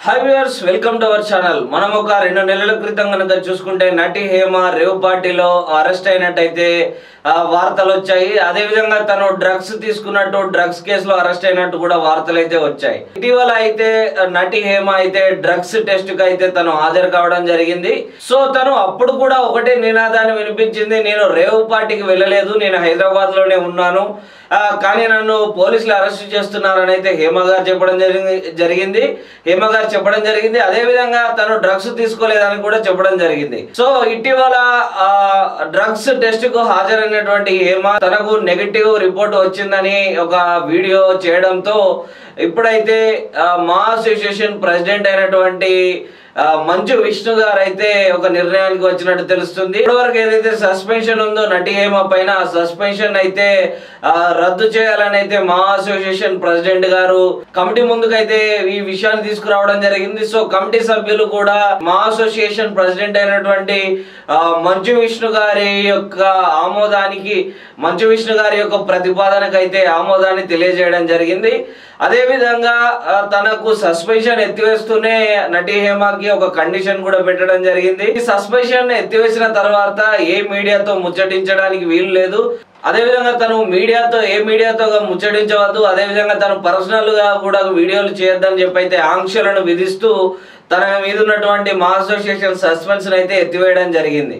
Hi viewers welcome to our channel మనం ఒక 2 నెలల క్రితం గనుక చూసుకుంటే నటి హేమ రేవ్ పార్టీలో అరెస్ట్ అయినట్టయితే వార్తలు వచ్చాయి. అదే విధంగా తను డ్రగ్స్ తీసుకున్నట్టు డ్రగ్స్ కేసులో అరెస్ట్ అయినట్టు కూడా వార్తలు అయితే వచ్చాయి. ఇటీవల అయితే నటి హేమ అయితే డ్రగ్స్ టెస్ట్ కి అయితే తను హాజరు కావడం జరిగింది. సో తను అప్పుడు కూడా ఒకటే నినాదాన్ని వినిపించింది, నేను రేవ్ పార్టీకి వెళ్ళలేదు, నేను హైదరాబాద్ లోనే ఉన్నాను, కానీ నన్ను పోలీసులు అరెస్ట్ చేస్తున్నారని అయితే హేమ గారు చెప్పడం జరిగింది. అదే విధంగా తను డ్రగ్స్ తీసుకోలేదని కూడా చెప్పడం జరిగింది. సో ఇటీవల డ్రగ్స్ టెస్ట్ కు హాజరైనటువంటి హేమ తనకు నెగటివ్ రిపోర్ట్ వచ్చిందని ఒక వీడియో చేయడంతో ఇప్పుడైతే మా అసోసియేషన్ ప్రెసిడెంట్ అయినటువంటి మంచు విష్ణు గారు అయితే ఒక నిర్ణయానికి వచ్చినట్టు తెలుస్తుంది. ఇప్పటివరకు ఏదైతే సస్పెన్షన్ ఉందో నటి హేమ పైన ఆ సస్పెన్షన్ అయితే రద్దు చేయాలని అయితే మా అసోసియేషన్ ప్రెసిడెంట్ గారు కమిటీ ముందుకైతే ఈ విషయాన్ని తీసుకురావడం జరిగింది. సో కమిటీ సభ్యులు కూడా మా అసోసియేషన్ ప్రెసిడెంట్ అయినటువంటి మంచు విష్ణు గారి యొక్క ప్రతిపాదనకు అయితే ఆమోదాన్ని తెలియజేయడం జరిగింది. అదే విధంగా తనకు సస్పెన్షన్ ఎత్తివేస్తూనే నటి హేమకి ఒక కండిషన్ కూడా పెట్టడం జరిగింది. ఈ సస్పెన్షన్ ఎత్తివేసిన తర్వాత ఏ మీడియాతో ముచ్చటించడానికి వీలు లేదు, అదే విధంగా తను ఏ మీడియాతో ముచ్చటించవద్దు, అదే విధంగా తను పర్సనల్ గా కూడా వీడియోలు చేయొద్దని చెప్పి అయితే ఆంక్షలను విధిస్తూ తన మీద ఉన్నటువంటి మా అసోసియేషన్ సస్పెన్షన్ అయితే ఎత్తివేయడం జరిగింది.